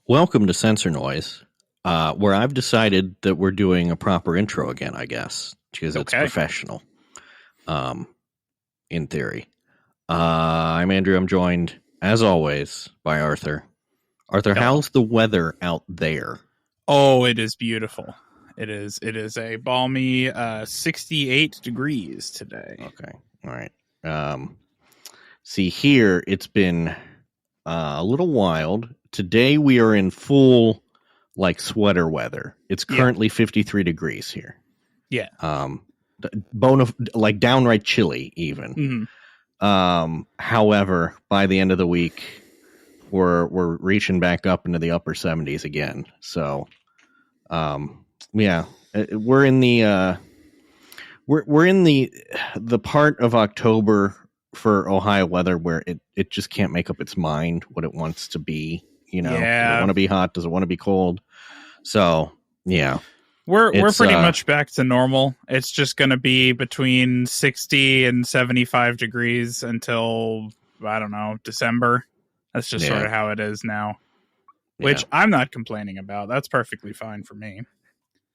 Welcome to Sensor Noise, where I've decided that we're doing a proper intro again, I guess, because it's professional, in theory. I'm Andrew. I'm joined, as always, by Arthur. Arthur, how's the weather out there? Oh, it is beautiful. It is a balmy 68 degrees today. Okay. All right. See, here it's been a little wild. Today we are in full, sweater weather. It's currently 53 degrees here. Yeah. Downright chilly, even. Mm-hmm. However, by the end of the week, we're reaching back up into the upper 70s again. So, we're in the we're in the part of October for Ohio weather where it just can't make up its mind what it wants to be. Does it want to be hot? Does it want to be cold? So, yeah. We're pretty much back to normal. It's just going to be between 60 and 75 degrees until, I don't know, December. That's just sort of how it is now, which I'm not complaining about. That's perfectly fine for me.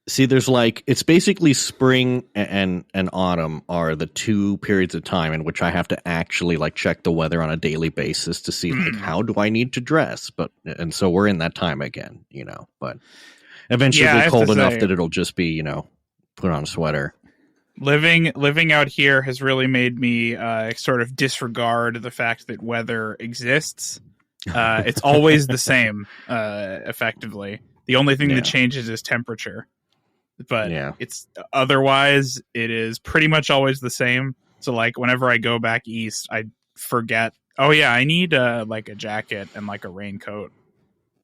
See, there's it's basically spring and autumn are the two periods of time in which I have to actually check the weather on a daily basis to see how do I need to dress. And so we're in that time again, but eventually cold enough that it'll just be, put on a sweater. Living out here has really made me sort of disregard the fact that weather exists. It's always the same, effectively. The only thing that changes is temperature. But it's otherwise it is pretty much always the same. So whenever I go back east, I forget. Oh yeah, I need a jacket and a raincoat.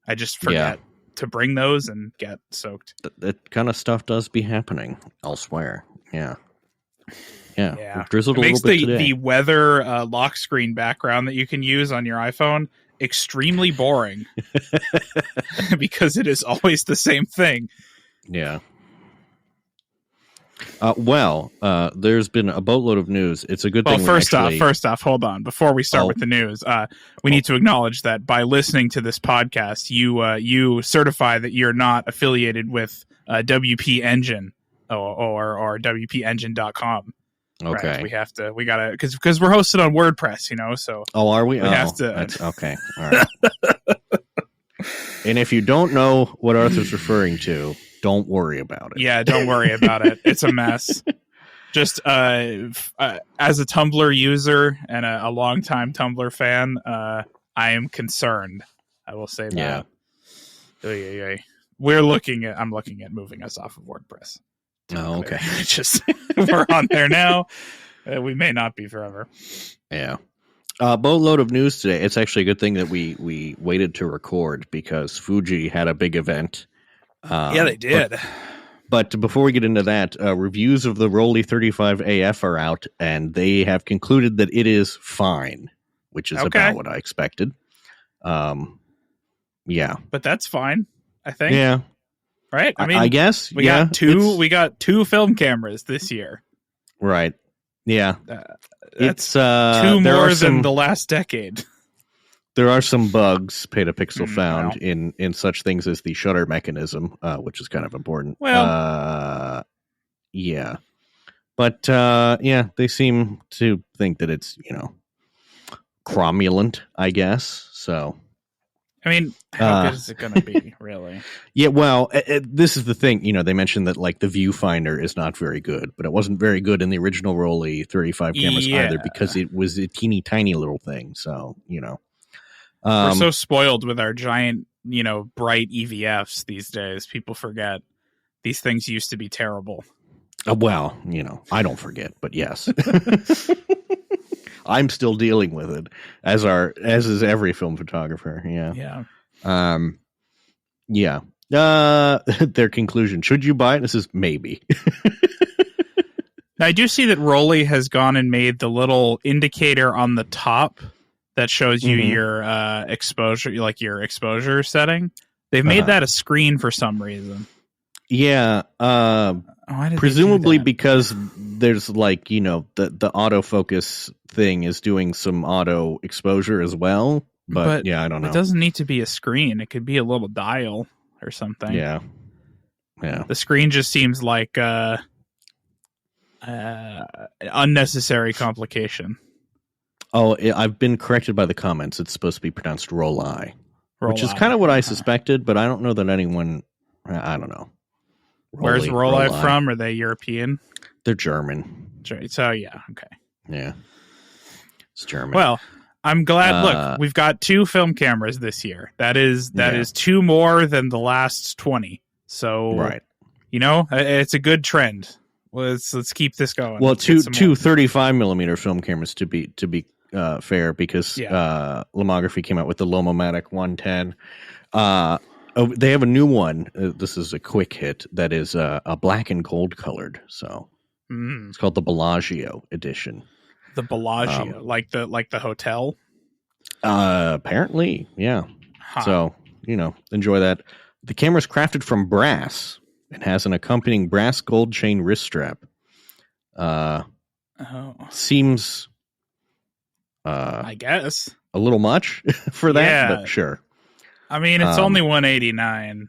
I just forget to bring those and get soaked. That kind of stuff does be happening elsewhere. Yeah. It drizzled it makes a little bit today. The weather lock screen background that you can use on your iPhone extremely boring because it is always the same thing. Yeah. There's been a boatload of news. It's a good thing. First off, hold on. Before we start with the news, we need to acknowledge that by listening to this podcast, you certify that you're not affiliated with WP Engine or WPEngine.com. Okay. Right? We gotta, because we're hosted on WordPress, so. Oh, are we? We have to. That's, okay. All right. And if you don't know what Arthur's referring to, don't worry about it. Yeah, don't worry about it. It's a mess. Just as a Tumblr user and a longtime Tumblr fan, I am concerned. I will say that. Yeah. I'm looking at moving us off of WordPress. Oh, okay. We're on there now. We may not be forever. Yeah. Boatload of news today. It's actually a good thing that we waited to record because Fuji had a big event. They did. But before we get into that, reviews of the Rolly 35 AF are out, and they have concluded that it is fine, which is about what I expected. But that's fine, I think. Yeah. Right? I mean, I guess. We got two film cameras this year. Right. Yeah. That's two more than the last decade. There are some bugs, Petapixel found in such things as the shutter mechanism, which is kind of important. Well, but they seem to think that it's cromulent, I guess. So, I mean, how good is it going to be, really? Yeah, well, this is the thing. They mentioned that the viewfinder is not very good, but it wasn't very good in the original Rolly 35 cameras either because it was a teeny tiny little thing. So, we're so spoiled with our giant, bright EVFs these days. People forget these things used to be terrible. I don't forget, but yes. I'm still dealing with it as is every film photographer. Yeah. Their conclusion. Should you buy it? This is maybe. Now, I do see that Rolly has gone and made the little indicator on the top that shows you your exposure, your exposure setting. They've made that a screen for some reason. Yeah. Presumably because there's the autofocus thing is doing some auto exposure as well. But yeah, I don't know. It doesn't need to be a screen. It could be a little dial or something. Yeah. The screen just seems like unnecessary complication. Oh, I've been corrected by the comments. It's supposed to be pronounced roll-eye, which is kind of what I suspected, but I don't know that anyone... I don't know. Where's roll-eye from? Are they European? They're German. So, yeah, okay. Yeah. It's German. Well, I'm glad. Look, we've got 2 film cameras this year. That is 2 more than the last 20. So, right. It's a good trend. Let's keep this going. Well, two 35mm film cameras to be fair, because Lomography came out with the Lomomatic 110. They have a new one. This is a quick hit that is a black and gold colored. So it's called the Bellagio edition. The Bellagio, like the hotel. Apparently, yeah. Huh. So enjoy that. The camera is crafted from brass. It has an accompanying brass gold chain wrist strap. Seems, I guess, a little much for that, but sure. I mean, it's only $189.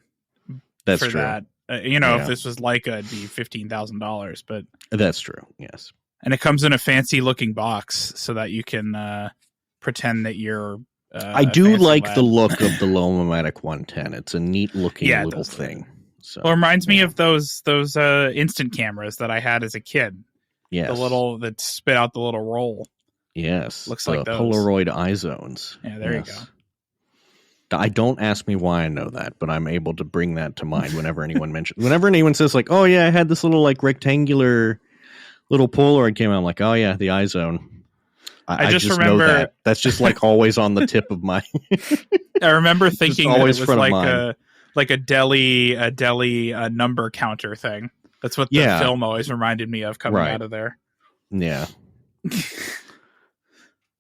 That's for true. That. If this was Leica, it'd be $15,000. But that's true. Yes. And it comes in a fancy looking box so that you can pretend that you're. I do like the look of the Lomomatic 110. It's a neat looking little thing. So, it reminds me of those instant cameras that I had as a kid. Yes. The little that spit out the little roll. Yes. Looks like those. Polaroid eye zones. Yeah, there you go. Don't ask me why I know that, but I'm able to bring that to mind whenever anyone says like, oh yeah, I had this little like rectangular little Polaroid camera. I'm like, oh yeah, the eye zone. I just remember know that. That's just like always on the tip of my. I remember thinking that it was like a deli number counter thing. That's what the film always reminded me of coming out of there. Yeah.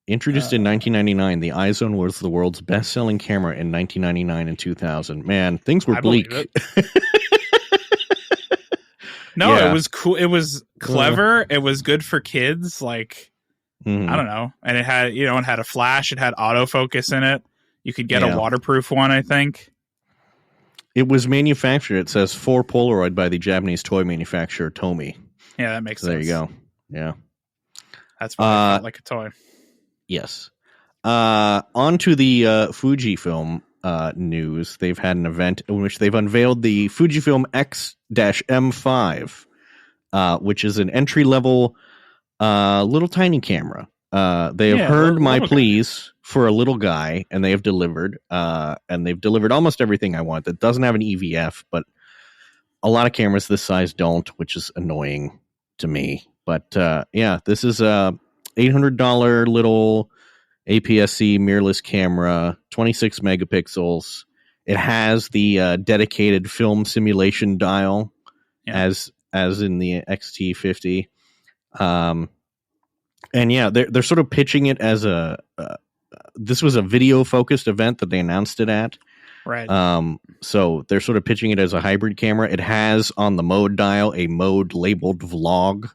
Introduced in 1999, the iZone was the world's best-selling camera in 1999 and 2000. Man, things were bleak. No, it was cool. It was clever. It was good for kids. Like, I don't know. And it had, it had a flash. It had autofocus in it. You could get a waterproof one, I think. It was manufactured, it says, for Polaroid by the Japanese toy manufacturer Tomy. Yeah, that makes sense. There you go. Yeah. That's why it felt like a toy. Yes. On to the Fujifilm news. They've had an event in which they've unveiled the Fujifilm X-M5, which is an entry-level little tiny camera. They have heard my pleas for a little guy, and they have delivered. And they've delivered almost everything I want. That doesn't have an EVF, but a lot of cameras this size don't, which is annoying to me. But this is a $800 little APS-C mirrorless camera, 26 megapixels. It has the dedicated film simulation dial, as in the XT50. And they're sort of pitching it as this was a video focused event that they announced it at. Right. So they're sort of pitching it as a hybrid camera. It has on the mode dial a mode labeled vlog.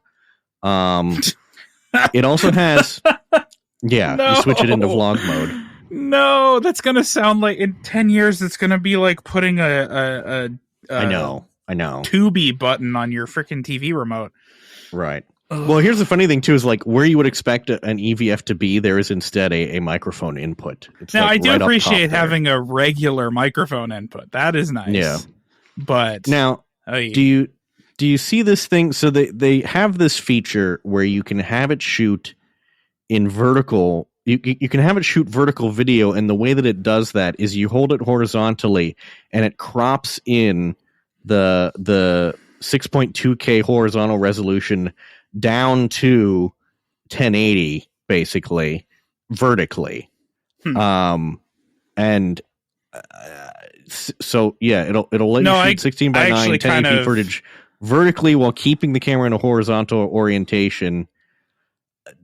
It also has, you switch it into vlog mode. No, that's going to sound like in 10 years, it's going to be like putting a I know. Tubi button on your freaking TV remote. Right. Well, here's the funny thing, too, is like where you would expect an EVF to be, there is instead a microphone input. It's now, I do appreciate having a regular microphone input. That is nice. Yeah. But now, do you see this thing? So they have this feature where you can have it shoot in vertical. You can have it shoot vertical video, and the way that it does that is you hold it horizontally, and it crops in the 6.2K horizontal resolution down to 1080, basically, vertically. And so it'll let you shoot 16 by 9 1080p footage vertically while keeping the camera in a horizontal orientation.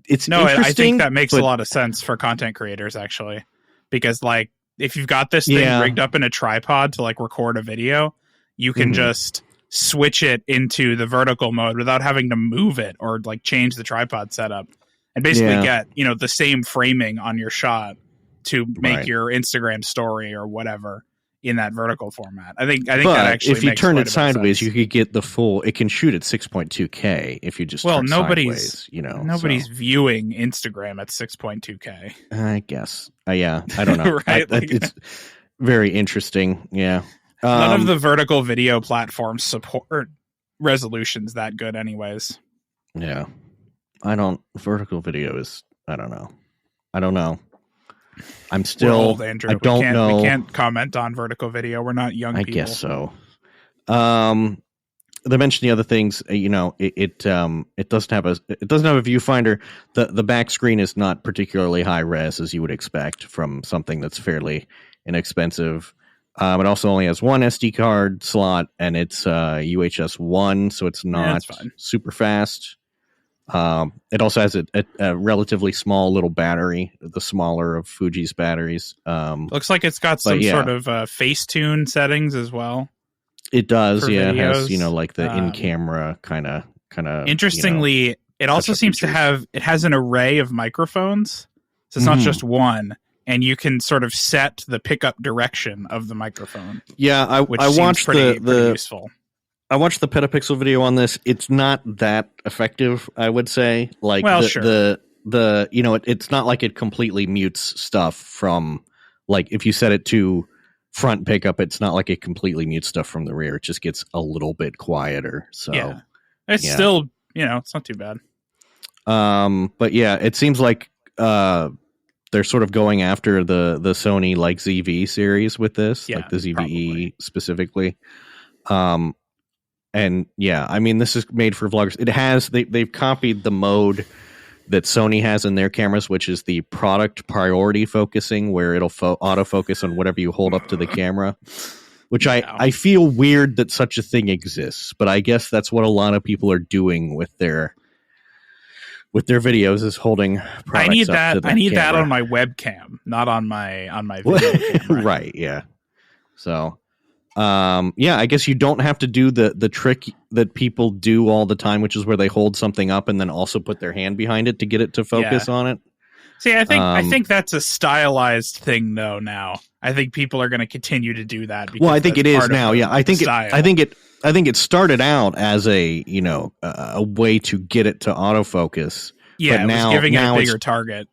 It's interesting. I think that makes a lot of sense for content creators, actually, because like if you've got this thing rigged up in a tripod to like record a video, you can just switch it into the vertical mode without having to move it or like change the tripod setup, and basically get the same framing on your shot to make Right. your Instagram story or whatever in that vertical format. I think But that actually if you makes turn quite it a bit of sideways, sense. you could get the full. It can shoot at 6.2K if you just turn sideways. Nobody's viewing Instagram at 6.2K. I guess. Yeah, I don't know. Right? It's very interesting. Yeah. None of the vertical video platforms support resolutions that good anyways. Yeah. Vertical video is, I don't know. I'm still, We're old, Andrew. I don't know. We can't comment on vertical video. We're not young people. I guess so. They mentioned the other things. It doesn't have a viewfinder. The back screen is not particularly high res, as you would expect from something that's fairly inexpensive. It also only has one SD card slot, and it's UHS 1, so it's not super fast. It also has a relatively small little battery, the smaller of Fuji's batteries. Looks like it's got some sort of Facetune settings as well. It does, yeah. Videos. It has, like the in-camera kind of. Interestingly, it also seems to it has an array of microphones, so it's not just one, and you can sort of set the pickup direction of the microphone. Yeah, I watched pretty useful. I watched the petapixel video on this. It's not that effective, I would say. Like, sure. It's not like it completely mutes stuff from, like, if you set it to front pickup, it's not like it completely mutes stuff from the rear. It just gets a little bit quieter. So yeah, it's still, it's not too bad. But yeah, it seems like they're sort of going after the Sony like ZV series with this, like the ZVE probably. Specifically. And yeah, I mean, this is made for vloggers. It has they've copied the mode that Sony has in their cameras, which is the product priority focusing, where it'll autofocus on whatever you hold up to the camera. Which I feel weird that such a thing exists, but I guess that's what a lot of people are doing with their videos, is holding products I need that. Up to I need camera. that on my webcam, not on my video camera. Right? Yeah. So. I guess you don't have to do the trick that people do all the time, which is where they hold something up and then also put their hand behind it to get it to focus on it. See, I think that's a stylized thing, though. Now, I think people are going to continue to do that. Well, I think it is now. Yeah, I think it started out as a way to get it to autofocus. Yeah, but now, it was giving it a bigger target.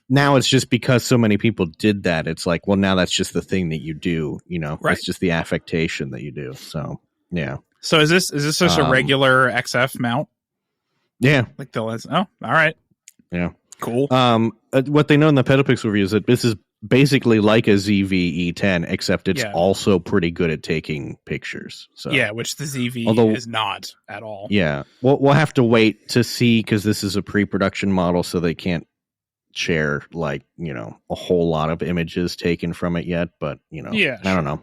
Now it's just because so many people did that. It's like, well, now that's just the thing that you do. Right. It's just the affectation that you do. So yeah. So is this just a regular XF mount? Yeah, like the lens. Oh, all right. Yeah, cool. What they know in the petapixel review is that this is basically like a ZV-E10, except it's also pretty good at taking pictures. So yeah, which the ZV is not at all. Yeah, we'll have to wait to see, because this is a pre-production model, so they can't share a whole lot of images taken from it yet, but I don't know.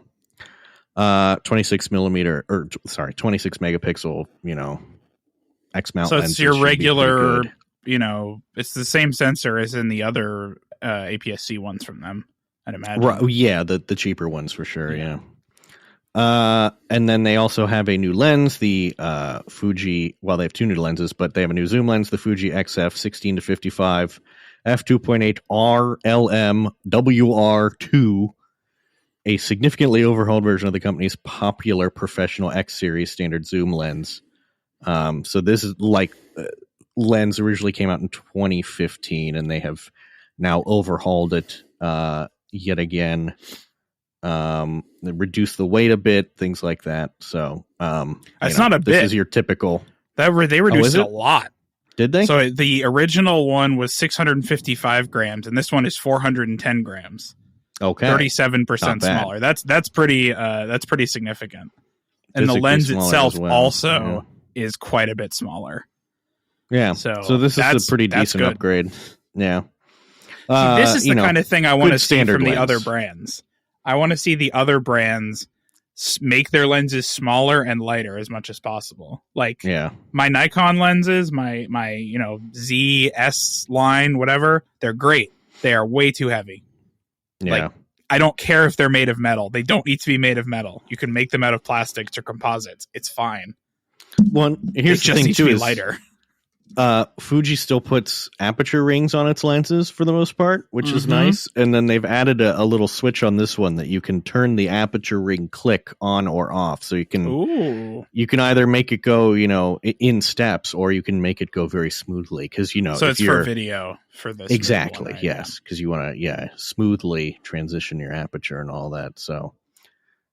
26 megapixel X mount. So it's your regular, it's the same sensor as in the other APS-C ones from them, I'd imagine. Right, yeah, the cheaper ones for sure. Yeah. And then they also have a new lens, the Fuji. Well, they have two new lenses, but they have a new zoom lens, the Fuji XF 16 to 55 f2.8 RLM WR2, a significantly overhauled version of the company's popular professional X series standard zoom lens. So this is like lens originally came out in 2015, and they have now overhauled it yet again. They reduced the weight a bit, things like that. So it's not a bit. This is your typical. They reduced it a lot. Did they? So the original one was 655 grams, and this one is 410 grams. Okay, 37% smaller. That's pretty significant. And the lens itself also is quite a bit smaller. Yeah. So this is a pretty decent upgrade. Yeah. See, this is the kind of thing I want to see from the other brands. I want to see the other brands make their lenses smaller and lighter as much as possible. Like my Nikon lenses, my Z, S line, whatever, they're great. They are way too heavy. Yeah. Like, I don't care if they're made of metal. They don't need to be made of metal. You can make them out of plastics or composites. It's fine. Well, here's the thing too, is lighter. Fuji still puts aperture rings on its lenses for the most part, which is nice. And then they've added a little switch on this one that you can turn the aperture ring click on or off. So you can either make it go, in steps, or you can make it go very smoothly. Because so it's for video for this. Exactly. One, right? Yes, because you want to smoothly transition your aperture and all that. So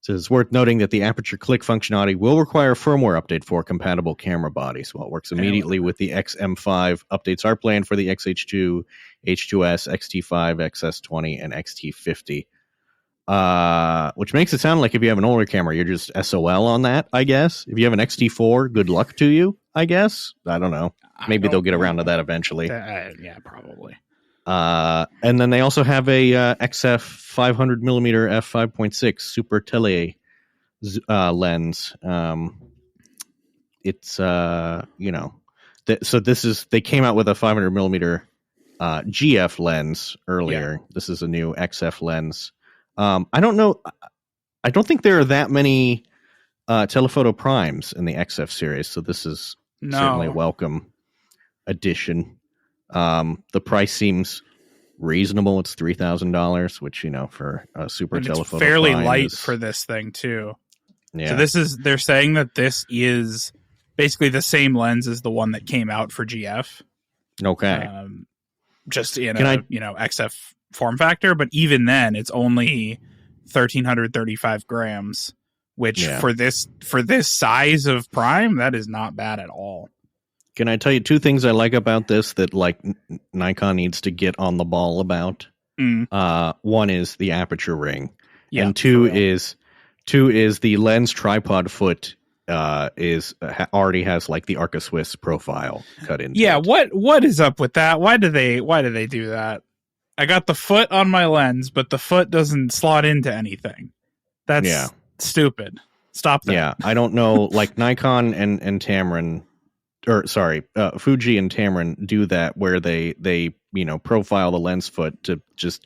it's worth noting that the aperture click functionality will require a firmware update for compatible camera bodies. While it works immediately with the XM5, updates are planned for the XH2, H2S, XT5, XS20, and XT50. Which makes it sound like if you have an older camera, you're just SOL on that, I guess. If you have an XT4, good luck to you, I guess. I don't know. Maybe they'll get around to that eventually. Yeah, probably. And then they also have a XF 500mm f5.6 super tele lens. It's so they came out with a 500mm GF lens earlier. Yeah. This is a new XF lens. I don't know. I don't think there are that many telephoto primes in the XF series, so this is certainly a welcome addition. The price seems reasonable. It's $3,000, which for a super telephoto it's fairly prime light for this thing too. Yeah. So they're saying that this is basically the same lens as the one that came out for GF. Okay. Just in XF form factor, but even then it's only 1,335 grams, which for this size of prime, that is not bad at all. Can I tell you two things I like about this that Nikon needs to get on the ball about? One is the aperture ring, and two is the lens tripod foot already has the Arca Swiss profile cut in. Yeah, what is up with that? Why do they do that? I got the foot on my lens, but the foot doesn't slot into anything. That's stupid. Stop that. Yeah, I don't know. Nikon and Tamron. Fuji and Tamron do that where they profile the lens foot to just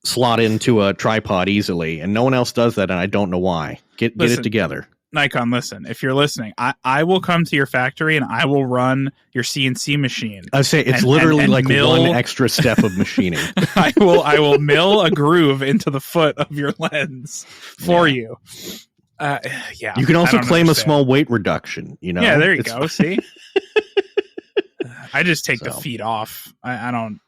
slot into a tripod easily, and no one else does that, and I don't know why. Get it together. Nikon, listen, if you're listening, I will come to your factory and I will run your CNC machine. I say it's literally one extra step of machining. I will mill a groove into the foot of your lens for you. You can also claim a small weight reduction. Yeah, there you go. See, I just take the feet off. I don't.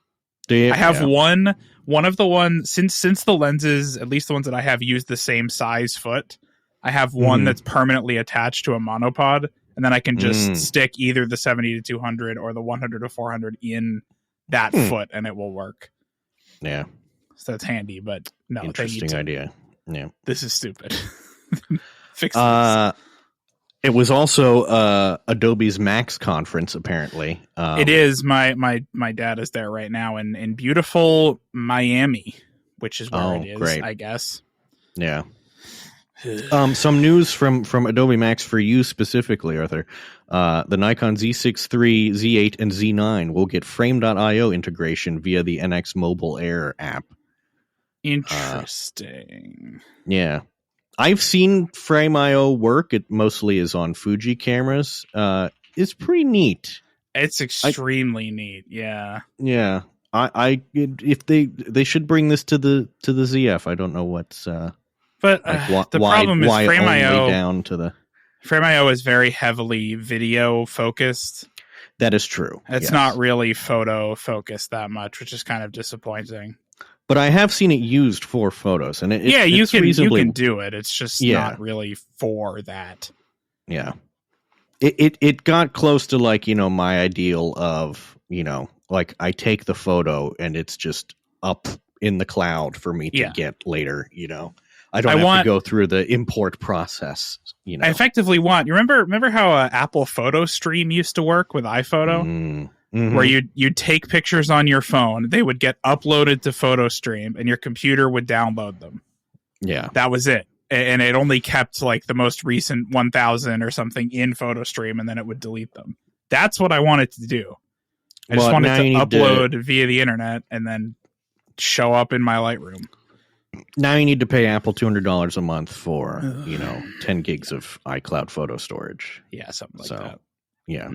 I have one of the ones since the lenses, at least the ones that I have, use the same size foot. I have one that's permanently attached to a monopod, and then I can just stick either the 70 to 200 or the 100 to 400 in that foot, and it will work. Yeah, so that's handy. But no, interesting idea. Yeah, this is stupid. Fix this. It was also Adobe's Max conference, apparently. It is. My dad is there right now in beautiful Miami, which is where it is, great. I guess. Yeah. Some news from Adobe Max for you specifically, Arthur. The Nikon Z6 III, Z8, and Z9 will get Frame.io integration via the NX Mobile Air app. Interesting. Yeah. I've seen Frame.io work. It mostly is on Fuji cameras. It's pretty neat. It's extremely neat. Yeah. Yeah. If they should bring this to the ZF. I don't know what's but the problem is Frame.io down to the Frame.io is very heavily video focused. That is true. It's not really photo focused that much, which is kind of disappointing. But I have seen it used for photos, and you can do it. It's just not really for that. Yeah, it got close to my ideal of I take the photo and it's just up in the cloud for me to get later. I don't have to go through the import process. I effectively want. You remember how Apple Photo Stream used to work with iPhoto? Where you'd take pictures on your phone, they would get uploaded to PhotoStream, and your computer would download them. Yeah. That was it. And it only kept the most recent 1,000 or something in PhotoStream, and then it would delete them. That's what I wanted to do. I just wanted to upload via the internet and then show up in my Lightroom. Now you need to pay Apple $200 a month for, 10 gigs of iCloud photo storage. Yeah, something like that. yeah.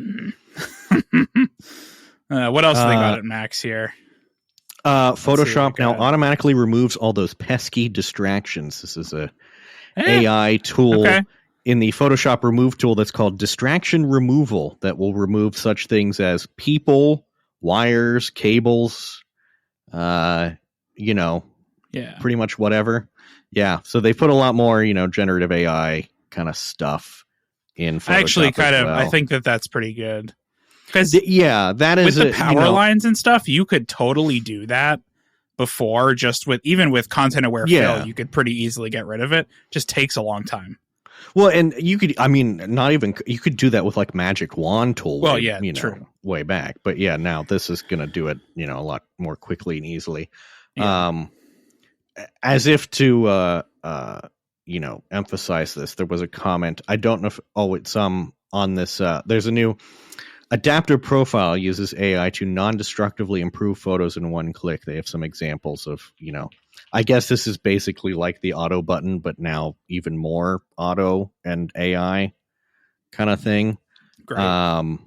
What else do they got at Max here? Photoshop now automatically removes all those pesky distractions. This is a AI tool in the Photoshop remove tool that's called distraction removal that will remove such things as people, wires, cables, pretty much whatever. Yeah. So they put a lot more, generative AI kind of stuff in Photoshop. I think that's pretty good. Because that is with the power lines and stuff, you could totally do that before. Even with content aware fill, you could pretty easily get rid of it. Just takes a long time. Well, and you could, you could do that with like Magic Wand tool. Well, true. Way back, but now this is going to do it, a lot more quickly and easily. Yeah. As if to, emphasize this, there was a comment. I don't know if it's on this. There's a new. Adaptive Profile uses AI to non-destructively improve photos in one click. They have some examples of, I guess this is basically like the auto button, but now even more auto and AI kind of thing. Great.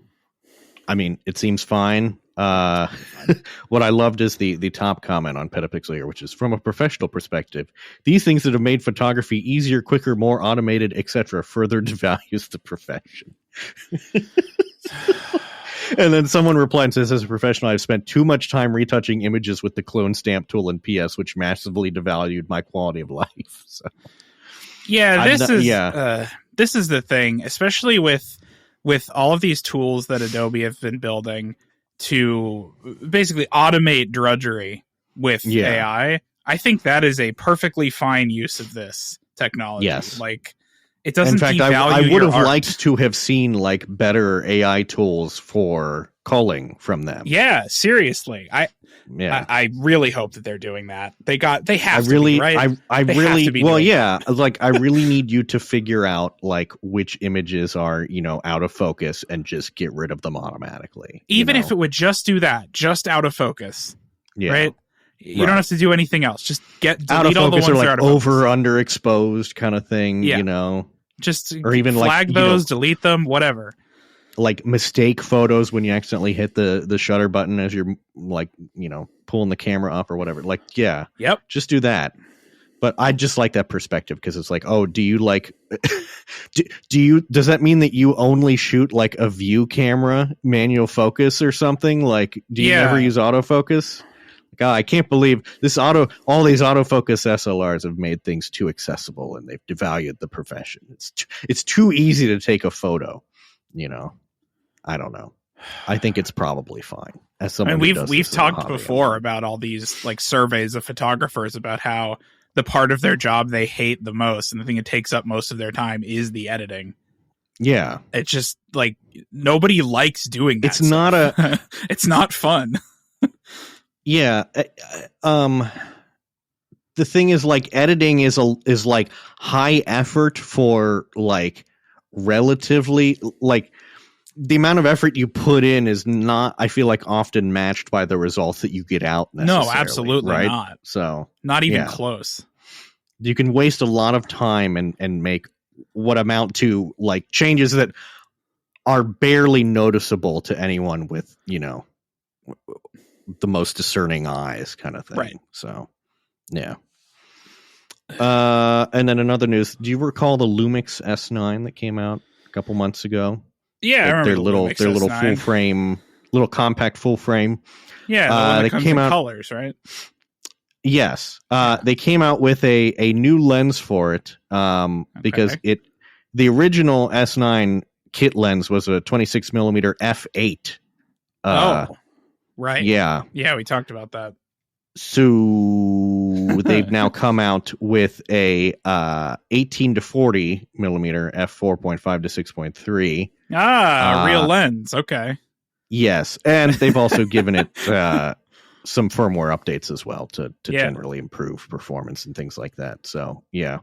It seems fine. What I loved is the top comment on Petapixel here, which is from a professional perspective. These things that have made photography easier, quicker, more automated, etc., further devalues the profession. And then someone replied and says, as a professional, I've spent too much time retouching images with the clone stamp tool in PS, which massively devalued my quality of life. So, this is the thing, especially with all of these tools that Adobe have been building to basically automate drudgery with AI. I think that is a perfectly fine use of this technology. Yes. It doesn't. In fact, I would have liked to have seen better AI tools for culling from them. Yeah, seriously. I really hope that they're doing that. They have to be, right? I really need you to figure out which images are, out of focus and just get rid of them automatically. Even if it would just do that, just out of focus. Yeah. Right? You don't have to do anything else. Just delete out of focus, all the ones that are out of over focus. Underexposed kind of thing, Just or even flag those, delete them, whatever. Like mistake photos when you accidentally hit the shutter button as you're pulling the camera up or whatever. Just do that. But I just like that perspective because it's do you does that mean that you only shoot a view camera manual focus or something? Do you never use autofocus? God, I can't believe all these autofocus SLRs have made things too accessible and they've devalued the profession. It's too easy to take a photo, I don't know. I think it's probably fine. As someone we've talked before about all these surveys of photographers about how the part of their job they hate the most and the thing that takes up most of their time is the editing. Yeah. It's just nobody likes doing that. It's not fun. Yeah. The thing is editing is high effort for relatively the amount of effort you put in is not, I feel often matched by the results that you get out. No, absolutely right? not. So not even close. You can waste a lot of time and make what amount to changes that are barely noticeable to anyone with, the most discerning eyes kind of thing. Right. So, yeah. And then another news. Do you recall the Lumix S9 that came out a couple months ago? Yeah, I remember their little full frame, little compact full frame. Yeah, they came out colors, right? Yes. They came out with a new lens for it because the original S9 kit lens was a 26 millimeter f8. Right. Yeah. Yeah, we talked about that. So they've now come out with a 18 to 40 millimeter f4.5 to 6.3. Real lens. Okay. Yes, and they've also given it some firmware updates as well to generally improve performance and things like that. So yeah.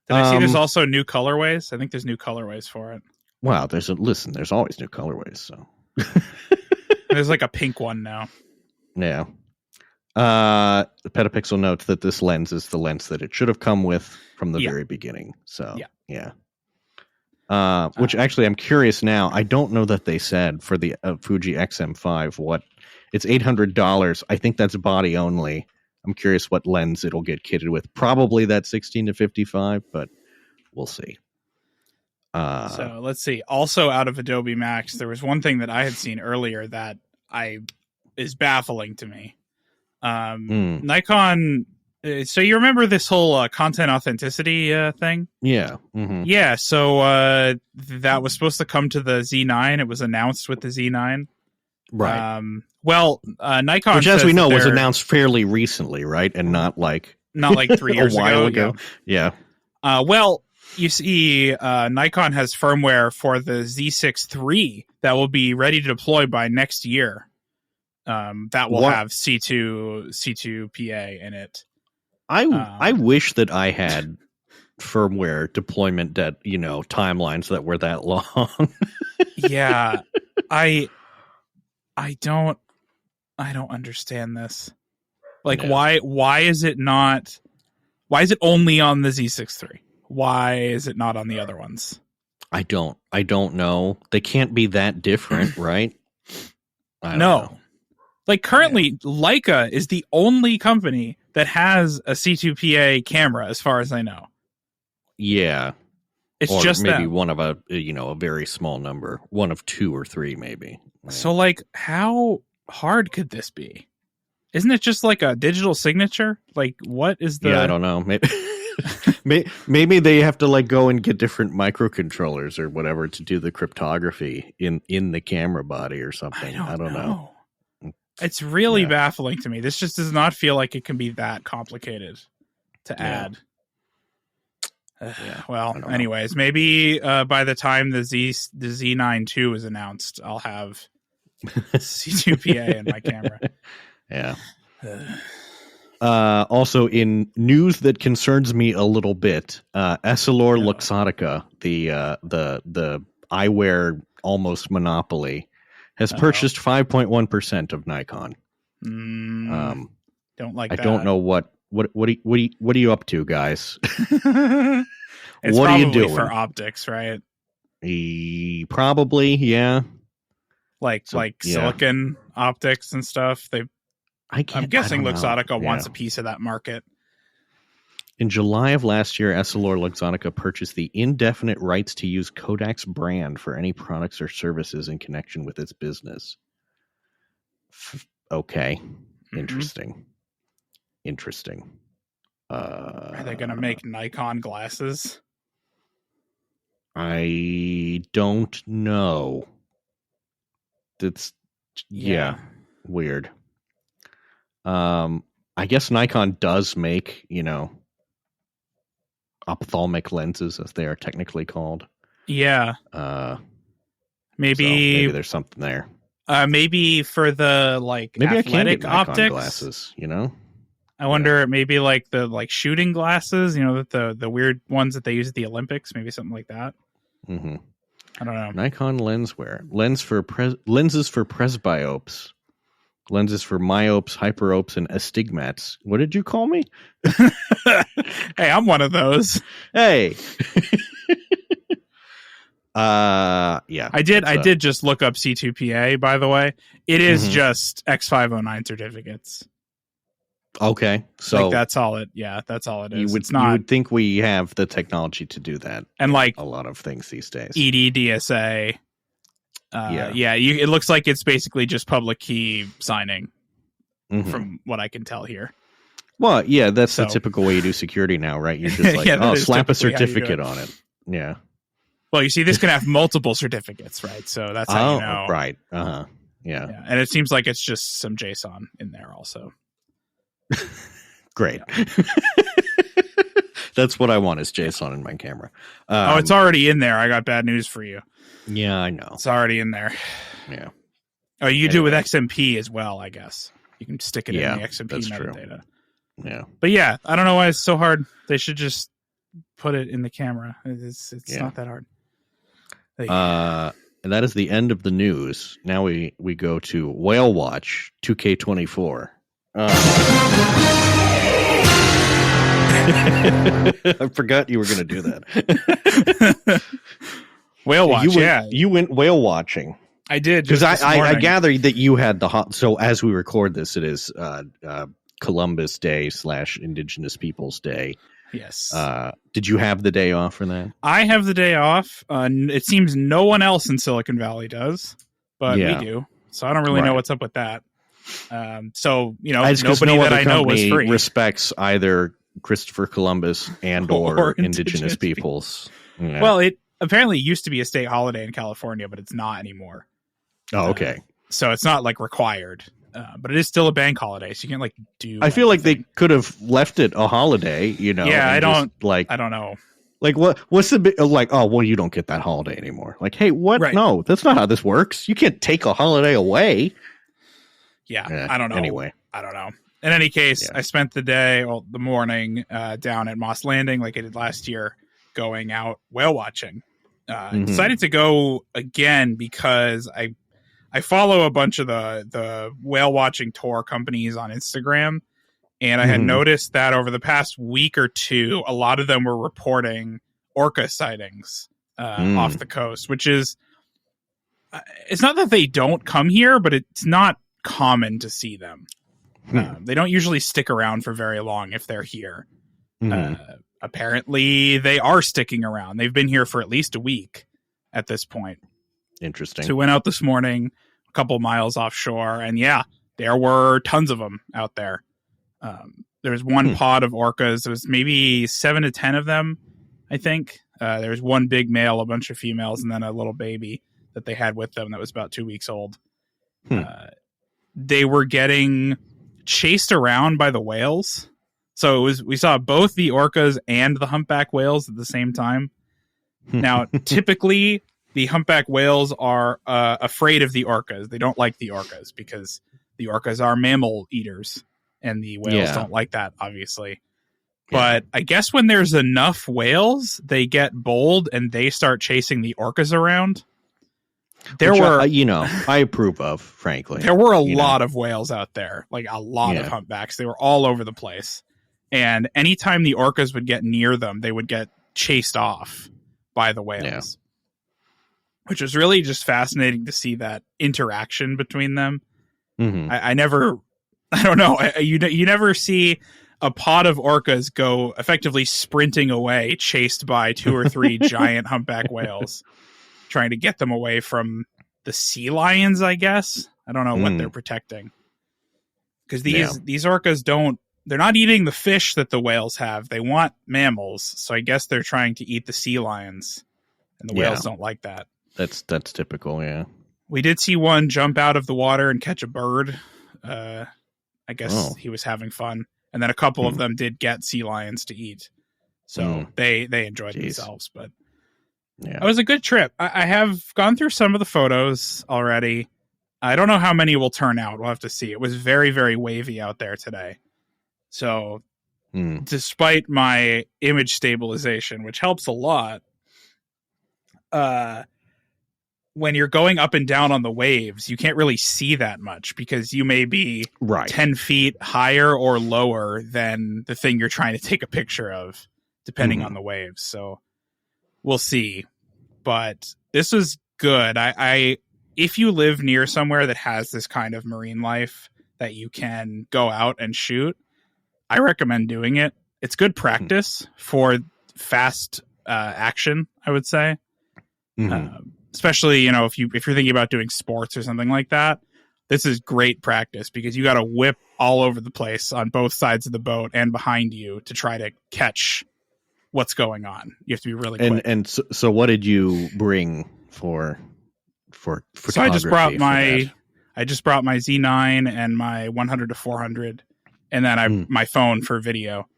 Did I see there's also new colorways? I think there's new colorways for it. Wow, there's always new colorways. So there's a pink one now. Yeah. Petapixel notes that this lens is the lens that it should have come with from the very beginning. So yeah. Which actually I'm curious now. I don't know that they said for the Fuji XM5 what it's $800. I think that's body only. I'm curious what lens it'll get kitted with. Probably that 16 to 55, but we'll see. So let's see. Also out of Adobe Max, there was one thing that I had seen earlier that is baffling to me. Nikon. So you remember this whole content authenticity thing? Yeah. Mm-hmm. Yeah. So that was supposed to come to the Z9. It was announced with the Z9. Right. Nikon, which, as we know, was announced fairly recently, right? And not like 3 years a while ago. Yeah. You see, Nikon has firmware for the Z6 III that will be ready to deploy by next year. That will have C2 PA in it. I wish that I had firmware deployment timelines that were that long. Yeah, I don't understand this. Like, why is it not? Why is it only on the Z6 III? Why is it not on the other ones? I don't know. They can't be that different, right? I don't know. Like currently, Leica is the only company that has a C2PA camera, as far as I know. Yeah, it's or just maybe them. one of a very small number, one of 2 or 3, maybe. Yeah. So, like, how hard could this be? Isn't it just like a digital signature? Like, what is the? Yeah, I don't know. Maybe they have to like go and get different microcontrollers or whatever to do the cryptography in the camera body or something. I don't know. It's really baffling to me. This just does not feel like it can be that complicated to add. Well, anyways, maybe by the time the Z9 II is announced, I'll have C2PA in my camera. Yeah. Also, in news that concerns me a little bit, Essilor Luxottica, the eyewear almost monopoly, has purchased 5.1% of Nikon. Don't like that. I don't know what are you up to, guys? It's what are you doing for optics, right? Probably, yeah. Like silicon optics and stuff. I'm guessing Luxottica wants a piece of that market. In July of last year, Essilor Luxottica purchased the indefinite rights to use Kodak's brand for any products or services in connection with its business. Okay. Interesting. Are they going to make Nikon glasses? I don't know. That's weird. I guess Nikon does make, ophthalmic lenses, as they are technically called. Yeah. Maybe there's something there. Maybe for the maybe athletic I can get optics glasses, I wonder, maybe like the shooting glasses, the weird ones that they use at the Olympics, maybe something like that. Mm-hmm. I don't know. Nikon lenswear. Lenses for presbyopes. Lenses for myopes, hyperopes, and astigmats. What did you call me? Hey, I'm one of those. Hey. Yeah. I did just look up C2PA, by the way. It is just X509 certificates. Okay. So that's all it is. You would think we have the technology to do that. And a lot of things these days. EDDSA. It looks like it's basically just public key signing from what I can tell here. Well, yeah, that's the typical way you do security now, right? You're just like, slap a certificate on it. Yeah. Well, you see, this can have multiple certificates, right? So that's how you know. Right. Yeah. And it seems like it's just some JSON in there also. Great. Yeah. That's what I want is JSON in my camera. It's already in there. I got bad news for you. Yeah, I know. It's already in there. Yeah. Oh, you do with XMP as well, I guess. You can stick it in the XMP metadata. Yeah. But yeah, I don't know why it's so hard. They should just put it in the camera. It's not that hard. And that is the end of the news. Now we go to Whale Watch 2K24. I forgot you were going to do that. Whale watch, you went whale watching. I did, because I gathered that you had so as we record this, it is Columbus Day / Indigenous Peoples Day. Yes. Did you have the day off for that? I have the day off. It seems no one else in Silicon Valley does, but we do. So I don't really know what's up with that. So nobody that I know was free. Respects either Christopher Columbus and or indigenous peoples. Yeah. Well, it apparently used to be a state holiday in California, but it's not anymore. Oh, okay. So it's not like required, but it is still a bank holiday. So you can't like do. I feel like they could have left it a holiday. Yeah, I don't know. Like what's the big like? Oh, well, you don't get that holiday anymore. Like, hey, what? Right. No, that's not how this works. You can't take a holiday away. Yeah, I don't know. Anyway, I don't know. In any case, I spent the morning down at Moss Landing like I did last year, going out whale watching. Decided to go again because I follow a bunch of the whale watching tour companies on Instagram, and I had noticed that over the past week or two, a lot of them were reporting orca sightings off the coast, which is, it's not that they don't come here, but it's not common to see them. They don't usually stick around for very long if they're here. Apparently, they are sticking around. They've been here for at least a week at this point. Interesting. So we went out this morning, a couple miles offshore, and there were tons of them out there. There was one pod of orcas. There was maybe 7 to 10 of them, I think. There was one big male, a bunch of females, and then a little baby that they had with them that was about 2 weeks old. They were getting chased around by the whales. So we saw both the orcas and the humpback whales at the same time. Now, typically, the humpback whales are afraid of the orcas. They don't like the orcas because the orcas are mammal eaters, and the whales don't like that, obviously. But I guess when there's enough whales, they get bold and they start chasing the orcas around. I approve of, frankly. There were a lot of whales out there, like a lot of humpbacks. They were all over the place. And anytime the orcas would get near them, they would get chased off by the whales, which was really just fascinating to see that interaction between them. I don't know. You never see a pod of orcas go effectively sprinting away, chased by 2 or 3 giant humpback whales, trying to get them away from the sea lions, I guess. I don't know what they're protecting. Because these orcas they're not eating the fish that the whales have. They want mammals. So I guess they're trying to eat the sea lions. And the whales don't like that. That's typical, yeah. We did see one jump out of the water and catch a bird. I guess he was having fun. And then a couple of them did get sea lions to eat. So they enjoyed themselves. But it was a good trip. I have gone through some of the photos already. I don't know how many will turn out. We'll have to see. It was very, very wavy out there today. So despite my image stabilization, which helps a lot, when you're going up and down on the waves, you can't really see that much because you may be 10 feet higher or lower than the thing you're trying to take a picture of, depending on the waves. So we'll see. But this was good. If you live near somewhere that has this kind of marine life that you can go out and shoot, I recommend doing it. It's good practice for fast action, I would say. Especially, if you're thinking about doing sports or something like that, this is great practice because you got to whip all over the place on both sides of the boat and behind you to try to catch what's going on. You have to be really quick. And so what did you bring for photography? So I just brought my Z9 and my 100 to 400, and then my phone for video.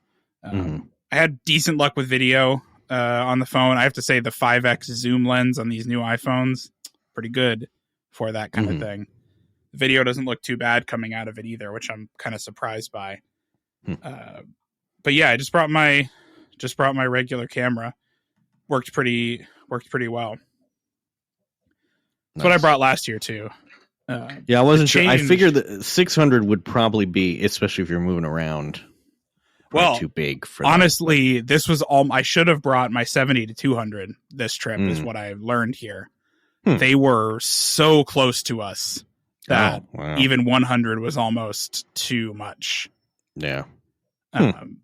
I had decent luck with video on the phone. I have to say the 5x zoom lens on these new iPhones, pretty good for that kind of thing. The video doesn't look too bad coming out of it either, which I'm kind of surprised by. But yeah, I just brought my regular camera. Worked pretty well. That's what I brought last year too. I wasn't sure. I figured that 600 would probably be, especially if you're moving around. Well, too big for honestly, this was all I should have brought my 70 to 200 this trip is what I learned here. They were so close to us that even 100 was almost too much. Yeah.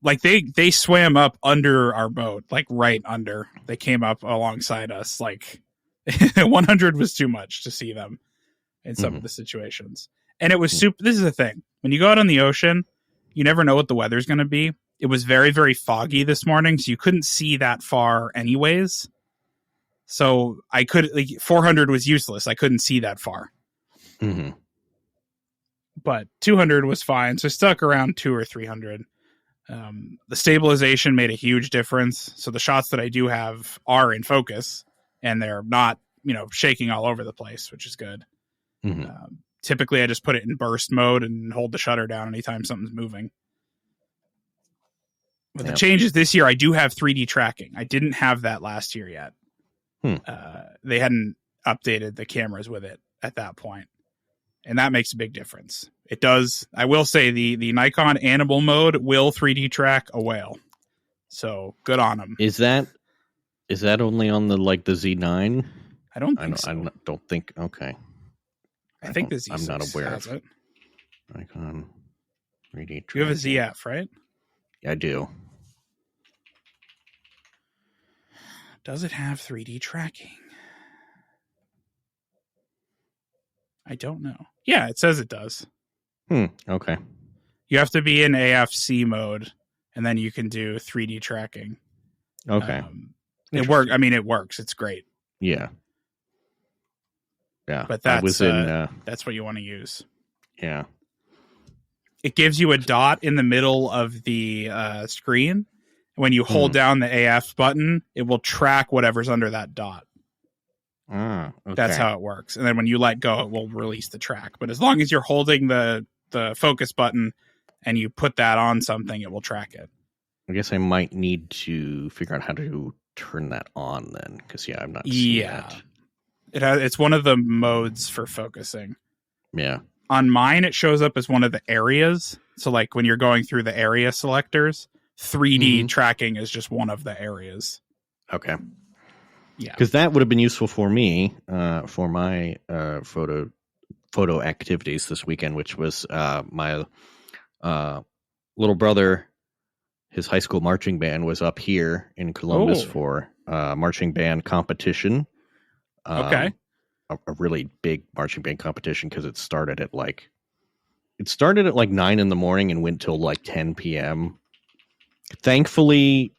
Like they swam up under our boat, like right under. They came up alongside us. Like 100 was too much to see them in some of the situations. And it was super. This is the thing. When you go out on the ocean, you never know what the weather's going to be. It was very, very foggy this morning, so you couldn't see that far anyways. So I could, 400 was useless. I couldn't see that far. But 200 was fine. So I stuck around 200 or 300. The stabilization made a huge difference. So the shots that I do have are in focus and they're not, shaking all over the place, which is good. Typically I just put it in burst mode and hold the shutter down anytime something's moving. But the changes this year, I do have 3D tracking. I didn't have that last year yet. They hadn't updated the cameras with it at that point. And that makes a big difference. It does. I will say the Nikon animal mode will 3D track a whale. So good on them. Is that only on the Z9? I don't think so. I don't think. Okay. I think the Z6 I'm not aware has of it. Nikon 3D tracking. You have a ZF, right? Yeah, I do. Does it have 3D tracking? I don't know. Yeah, it says it does. Okay. You have to be in AFC mode, and then you can do 3D tracking. Okay. It works. I mean, it works. It's great. Yeah. Yeah. But that's that's what you want to use. Yeah. It gives you a dot in the middle of the screen. When you hold down the AF button, it will track whatever's under that dot. Okay. That's how it works. And then when you let go, it will release the track. But as long as you're holding the focus button and you put that on something, it will track it. I guess I might need to figure out how to turn that on then, because I'm not seeing that. It's one of the modes for focusing. Yeah. On mine, it shows up as one of the areas. So like when you're going through the area selectors, 3D tracking is just one of the areas. Okay. Yeah. Because that would have been useful for me for my photo activities this weekend, which was my little brother, his high school marching band was up here in Columbus for marching band competition. Okay. A really big marching band competition because it started at 9 in the morning and went till 10 p.m. Thankfully,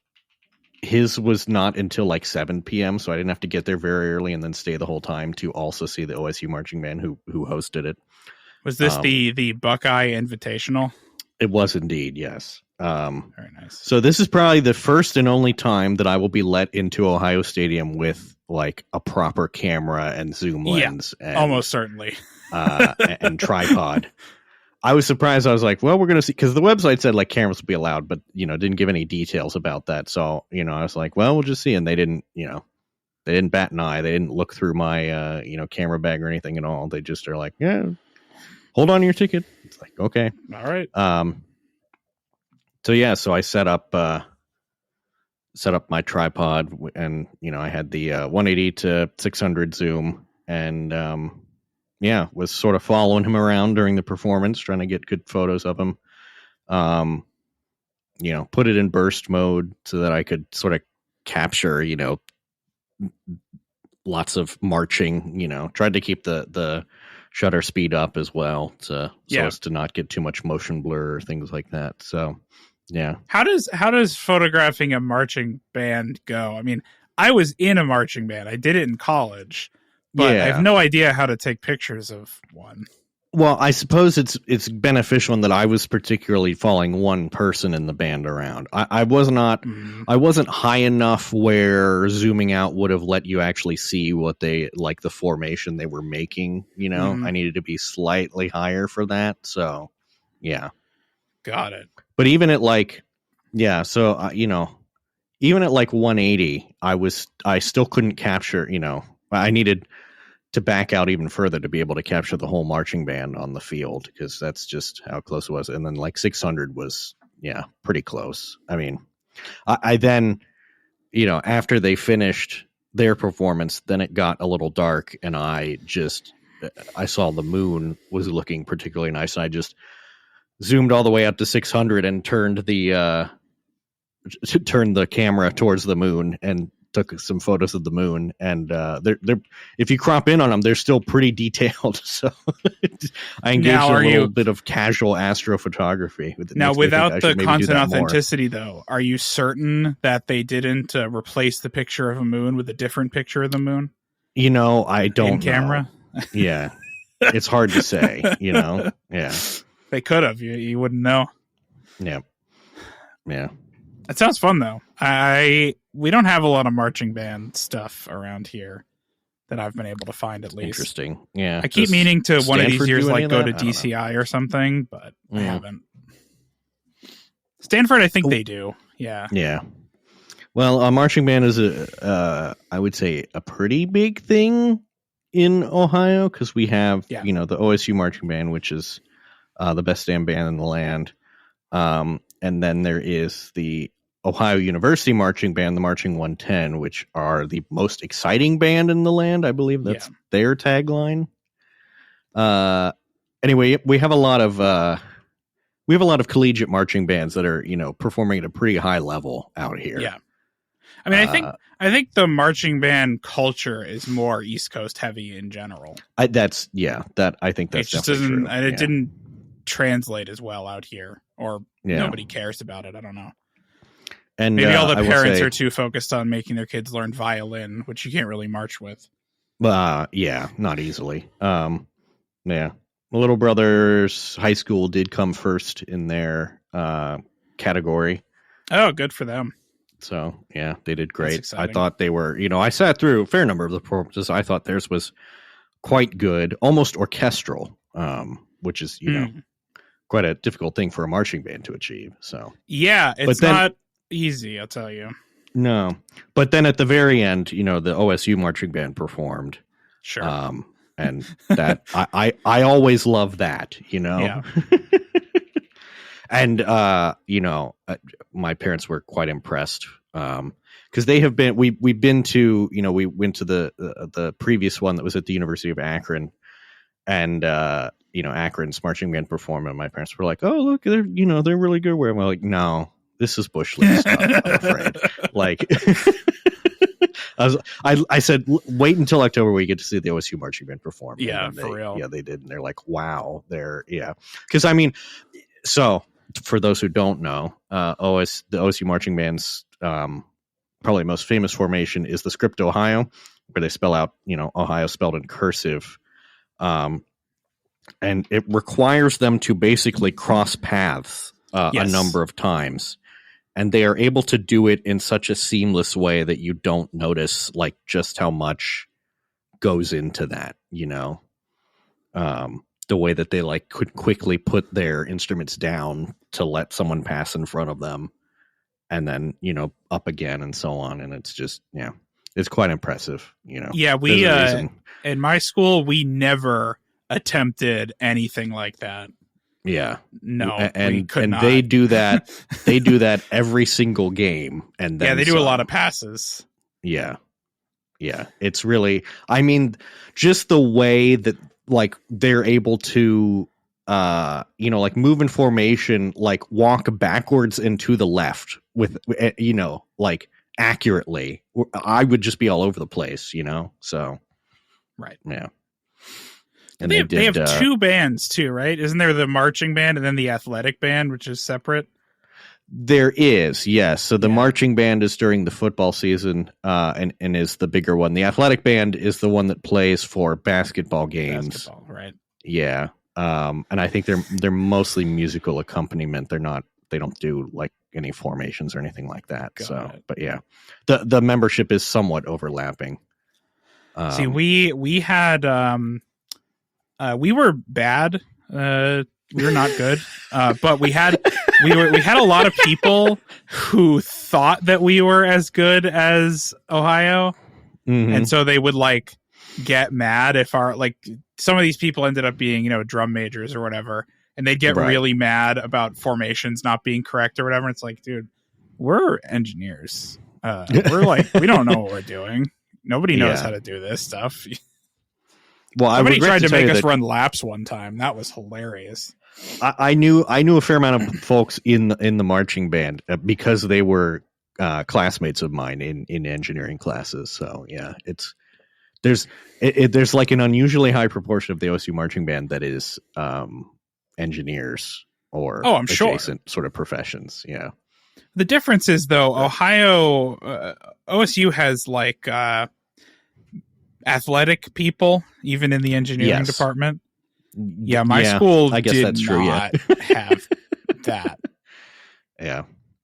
his was not until 7 p.m., so I didn't have to get there very early and then stay the whole time to also see the OSU marching band who hosted it. Was this the Buckeye Invitational? It was indeed, yes. Very nice. So this is probably the first and only time that I will be let into Ohio Stadium with a proper camera and zoom lens. Yeah, almost certainly. And tripod. I was surprised. I was like, well, we're going to see, because the website said cameras would be allowed, but, didn't give any details about that. So, I was like, well, we'll just see. And they didn't bat an eye. They didn't look through my, camera bag or anything at all. They just are like, yeah, hold on to your ticket. It's like, okay. All right. So I set up my tripod and, I had the 180 to 600 zoom and, was sort of following him around during the performance, trying to get good photos of him. Put it in burst mode so that I could sort of capture, lots of marching, tried to keep the shutter speed up as well so as to not get too much motion blur or things like that. So, yeah. How does photographing a marching band go? I mean, I was in a marching band. I did it in college. But I have no idea how to take pictures of one. Well, I suppose it's beneficial in that I was particularly following one person in the band around. I wasn't high enough where zooming out would have let you actually see what they the formation they were making. I needed to be slightly higher for that. So, yeah, got it. But even at even at 180, I still couldn't capture. I needed to back out even further to be able to capture the whole marching band on the field because that's just how close it was. And then 600 was, yeah, pretty close. I mean, I then, after they finished their performance, then it got a little dark, and I saw the moon was looking particularly nice. And I just zoomed all the way up to 600 and turned the camera towards the moon and took some photos of the moon. And they're if you crop in on them, they're still pretty detailed. So I engaged in a little bit of casual astrophotography. Now, without the content authenticity, though, are you certain that they didn't replace the picture of a moon with a different picture of the moon? I don't in camera. Know. Yeah, it's hard to say. Yeah, they could have. You wouldn't know. Yeah. That sounds fun, though. We don't have a lot of marching band stuff around here that I've been able to find, at least. Interesting. Yeah. I keep meaning to one of these years, like, go to DCI or something, but I haven't. Stanford, I think they do. Yeah. Yeah. Well, marching band is I would say a pretty big thing in Ohio, because we have, the OSU marching band, which is the best damn band in the land. And then there is the Ohio University Marching Band, the Marching 110, which are the most exciting band in the land. I believe that's their tagline. Anyway, we have a lot of collegiate marching bands that are, performing at a pretty high level out here. Yeah. I mean, I think the marching band culture is more East Coast heavy in general. I think that's it just doesn't, true. And it didn't translate as well out here, or nobody cares about it. I don't know. And maybe all the parents are too focused on making their kids learn violin, which you can't really march with. Yeah, not easily. Yeah. My little brother's high school did come first in their category. Oh, good for them. So, yeah, they did great. I thought they were, I sat through a fair number of the performances. I thought theirs was quite good, almost orchestral, which is, quite a difficult thing for a marching band to achieve. So, yeah, it's not easy, I'll tell you. No. But then at the very end, the OSU marching band performed. Sure. And that I always love that, Yeah. And my parents were quite impressed because they have been. We've been to we went to the previous one that was at the University of Akron, and Akron's marching band performed, and my parents were like, "Oh, look, they're really good." Where I'm like, "No, this is Bush League stuff." I'm afraid. Like, I said, wait until October where you get to see the OSU marching band perform. Yeah, for real. Yeah, they did, and they're like, "Wow, because I mean, so." For those who don't know, the OSU marching band's probably most famous formation is the Script Ohio, where they spell out, Ohio spelled in cursive. And it requires them to basically cross paths a number of times. And they are able to do it in such a seamless way that you don't notice like just how much goes into that, the way that they like could quickly put their instruments down to let someone pass in front of them and then, up again and so on. And it's just, it's quite impressive, Yeah. We, in my school, we never attempted anything like that. Yeah. No, and not. They do that. They do that every single game. And then they do a lot of passes. Yeah. Yeah. It's really, I mean, just the way that, like they're able to, like move in formation, like walk backwards and to the left with, like accurately. I would just be all over the place, So, right, yeah. And they have two bands too, right? Isn't there the marching band and then the athletic band, which is separate? There is, yes. So the marching band is during the football season, and is the bigger one. The athletic band is the one that plays for basketball games. Basketball, right? Yeah. And I think they're mostly musical accompaniment. They don't do like any formations or anything like that. But yeah, the membership is somewhat overlapping. See, we had we were bad. We were not good, but we had a lot of people who thought that we were as good as Ohio, and so they would like get mad if some of these people ended up being drum majors or whatever, and they'd get Right. really mad about formations not being correct or whatever. It's like, dude, we're engineers. We're like, we don't know what we're doing. Nobody knows how to do this stuff. Well, somebody tried to make us that run laps one time. That was hilarious. I knew a fair amount of folks in the marching band because they were classmates of mine in engineering classes. So yeah, there's like an unusually high proportion of the OSU marching band that is engineers or I'm adjacent sort of professions. Yeah. The difference is though, Ohio, OSU has like athletic people, even in the engineering department. Yeah, my school I guess did that's true, not have that. Yeah.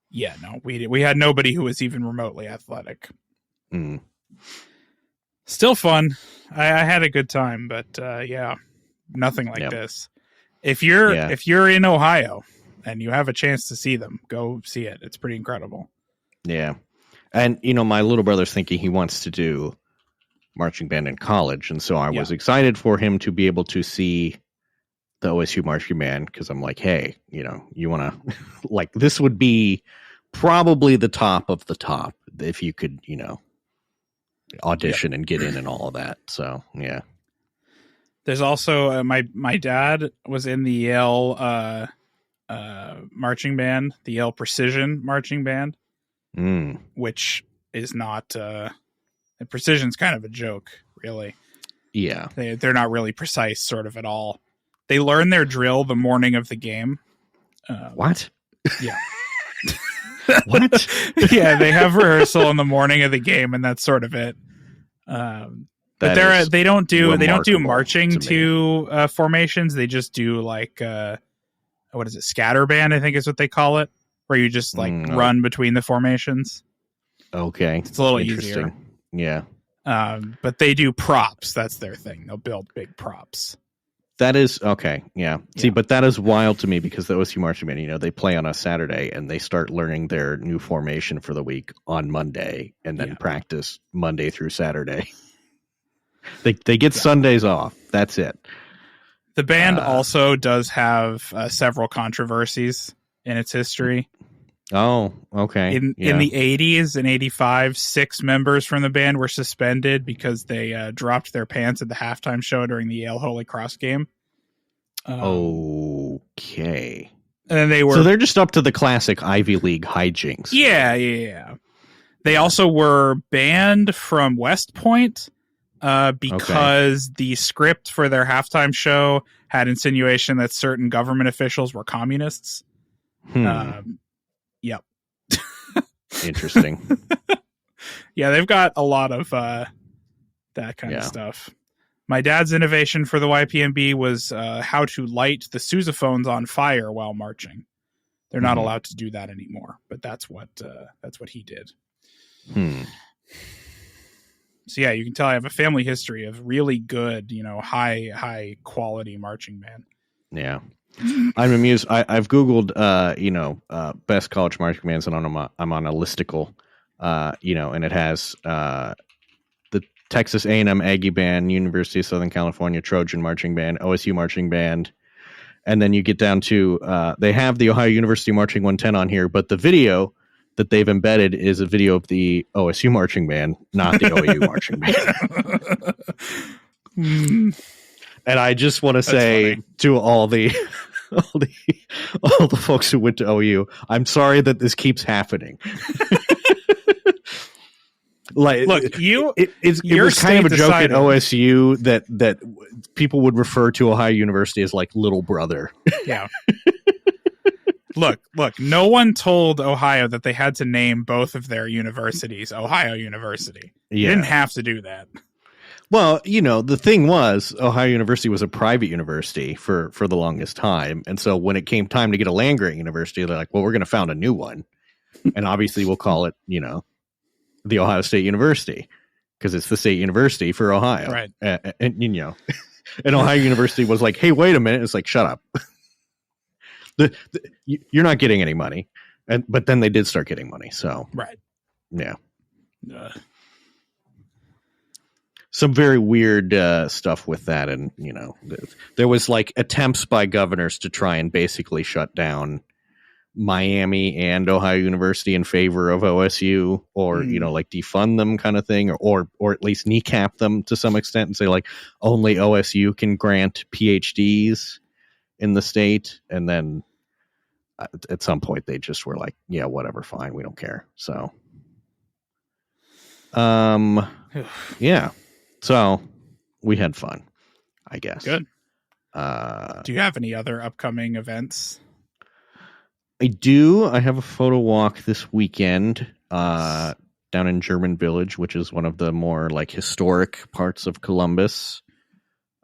Yeah, no, we had nobody who was even remotely athletic. Mm. Still fun. I had a good time, but yeah, nothing like this. If you're in Ohio and you have a chance to see them, go see it. It's pretty incredible. Yeah. And, my little brother's thinking he wants to do marching band in college. And so I was excited for him to be able to see the OSU marching band because I'm like, hey, you want to like this would be probably the top of the top if you could, audition and get in and all of that. So, yeah. There's also my dad was in the Yale marching band, the Yale Precision marching band, which is not precision's kind of a joke, really. Yeah, they're not really precise, sort of at all. They learn their drill the morning of the game. What? Yeah. What? Yeah, they have rehearsal in the morning of the game, and that's sort of it. But they don't do marching to formations. They just do like what is it, scatter band, I think is what they call it, where you just like run between the formations. Okay, it's a little easier. Yeah. But they do props. That's their thing. They'll build big props. That is okay. Yeah. See, but that is wild to me because the OSU marching band, they play on a Saturday and they start learning their new formation for the week on Monday and then practice Monday through Saturday. They get Sundays off. That's it. The band also does have several controversies in its history. Oh, okay. In the 80s and 85, 6 members from the band were suspended because they dropped their pants at the halftime show during the Yale Holy Cross game. Okay. And then they're just up to the classic Ivy League hijinks. Yeah. They also were banned from West Point because the script for their halftime show had insinuation that certain government officials were communists. Yep. Interesting. Yeah, they've got a lot of that kind of stuff. My dad's innovation for the YPMB was how to light the sousaphones on fire while marching. They're not allowed to do that anymore, but that's what he did. So yeah, you can tell I have a family history of really good, high quality marching band. Yeah. I'm amused. I've Googled, best college marching bands, and I'm on a listicle, and it has the Texas A&M Aggie Band, University of Southern California Trojan Marching Band, OSU Marching Band, and then you get down to they have the Ohio University Marching 110 on here, but the video that they've embedded is a video of the OSU Marching Band, not the OU Marching Band. And I just want to say to all the folks who went to OU, I'm sorry that this keeps happening. Like, look, it was kind of a joke at OSU that people would refer to Ohio University as like little brother. Yeah. Look, no one told Ohio that they had to name both of their universities Ohio University. You didn't have to do that. Well, the thing was Ohio University was a private university for the longest time. And so when it came time to get a land-grant university, they're like, well, we're going to found a new one. And obviously we'll call it, the Ohio State University because it's the state university for Ohio. Right. And Ohio University was like, hey, wait a minute. It's like, shut up. You're not getting any money. But then they did start getting money. So, right. Yeah. some very weird stuff with that. And, there was like attempts by governors to try and basically shut down Miami and Ohio University in favor of OSU, or, like defund them kind of thing, or at least kneecap them to some extent and say like only OSU can grant PhDs in the state. And then at some point they just were like, yeah, whatever, fine, we don't care. So, yeah. So we had fun, I guess. Good. Do you have any other upcoming events? I do. I have a photo walk this weekend down in German Village, which is one of the more like historic parts of Columbus.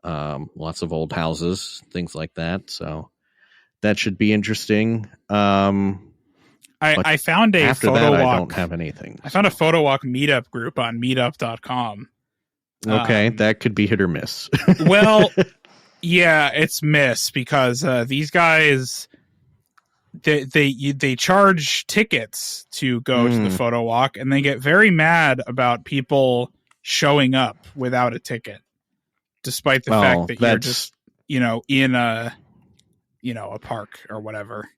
Lots of old houses, things like that. So that should be interesting. I found a after photo that, walk. I don't have anything. I found a photo walk meetup group on meetup.com. Okay, that could be hit or miss. Well, yeah, it's miss because these guys they charge tickets to go to the photo walk, and they get very mad about people showing up without a ticket, despite the fact that you're just in a park or whatever.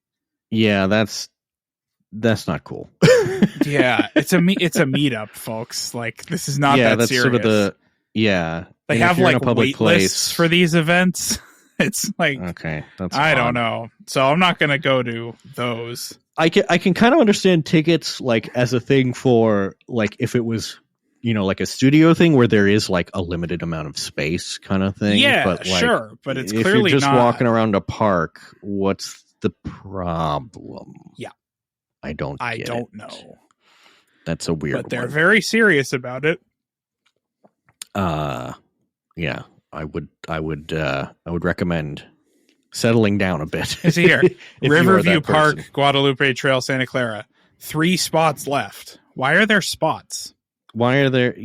Yeah, that's not cool. Yeah, it's a meetup, folks. Like, this is not that serious. Sort of they have like wait lists for these events. It's like, okay, that's I don't know. So I'm not going to go to those. I can kind of understand tickets like as a thing for like if it was, like a studio thing where there is like a limited amount of space kind of thing. Yeah, but like, sure. But it's if clearly you're just not walking around a park, what's the problem? Yeah. I don't know. That's a weird one. But they're very serious about it. Yeah. I would recommend settling down a bit. Is here. Riverview Park, Guadalupe Trail, Santa Clara. 3 spots left. Why are there spots? Why are there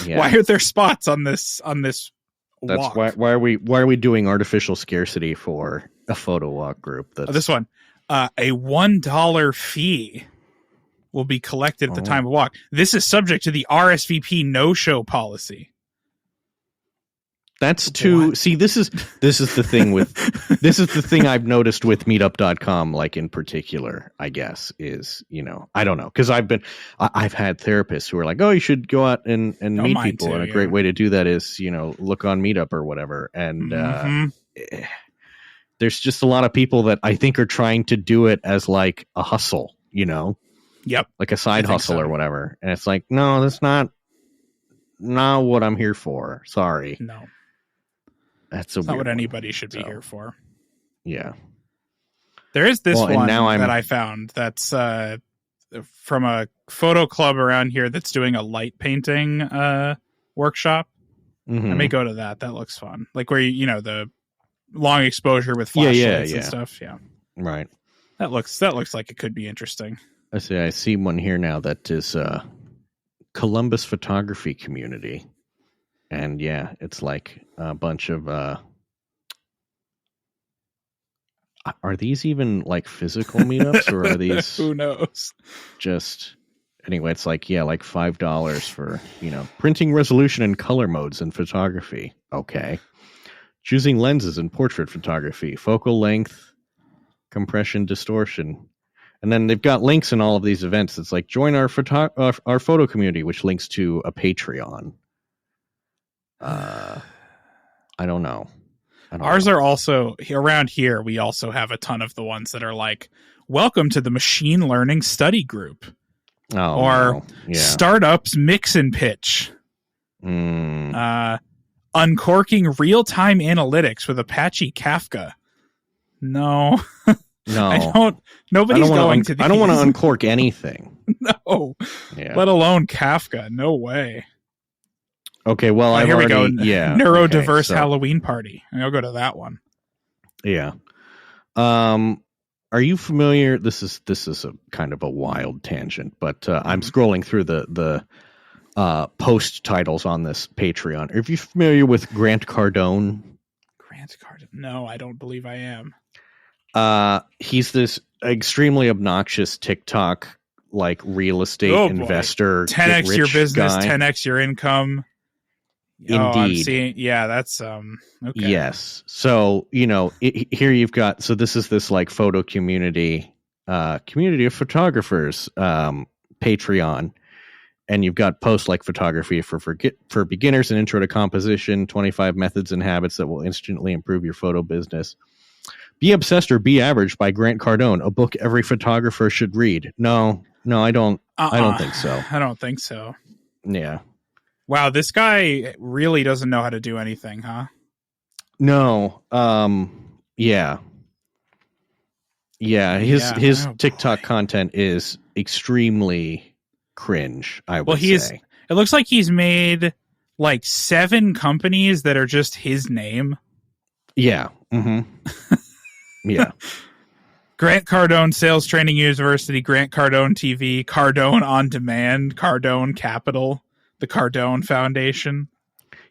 Why are there spots on this That's walk? why are we doing artificial scarcity for a photo walk group? That's this one. A $1 fee will be collected at the time of walk. This is subject to the RSVP no-show policy. That's too. See, this is the thing with this is the thing I've noticed with Meetup.com, like in particular, I guess, is I don't know, because I've had therapists who are like, oh, you should go out and meet people, too, and a great way to do that is look on Meetup or whatever, and there's just a lot of people that I think are trying to do it as like a hustle, Yep, like a side hustle or whatever, and it's like, no, that's not what I'm here for. Sorry, no. That's not what anybody should be here for. Yeah. There is this one that I found that's from a photo club around here that's doing a light painting workshop. I may go to that. That looks fun. Like where the long exposure with flashlights and stuff. Yeah. Right. That looks like it could be interesting. I see one here now that is Columbus Photography Community. And yeah, it's like a bunch of are these even like physical meetups, or are these who knows? Just anyway, it's like like $5 for printing resolution and color modes in photography. Okay. Choosing lenses in portrait photography, focal length, compression, distortion. And then they've got links in all of these events. It's like join our photo community, which links to a Patreon. I don't know. Ours are also around here. We also have a ton of the ones that are like, welcome to the machine learning study group, startups mix and pitch, uncorking real-time analytics with Apache Kafka. No, nobody's going to these. I don't want to uncork anything. No, let alone Kafka. No way. Okay, well, here we go. Yeah, neurodiverse Halloween party. I'll go to that one. Yeah. Are you familiar? This is a kind of a wild tangent, but I'm scrolling through the post titles on this Patreon. Are you familiar with Grant Cardone? Grant Cardone? No, I don't believe I am. He's this extremely obnoxious TikTok like real estate boy. investor, 10x your get-rich business, guy. 10x your income. Indeed. Oh, I'm seeing. Yeah, that's okay. Yes. So, here you've got, so this is this like photo community of photographers, Patreon, and you've got posts like photography for beginners, an intro to composition, 25 methods and habits that will instantly improve your photo business. Be Obsessed or Be Average by Grant Cardone, a book every photographer should read. No, I don't. I don't think so. I don't think so. Yeah. Wow, this guy really doesn't know how to do anything, huh? No. Yeah. His TikTok content is extremely cringe, I would say. It looks like he's made like 7 companies that are just his name. Yeah. Mm-hmm. Yeah. Grant Cardone Sales Training University, Grant Cardone TV, Cardone On Demand, Cardone Capital, the Cardone Foundation.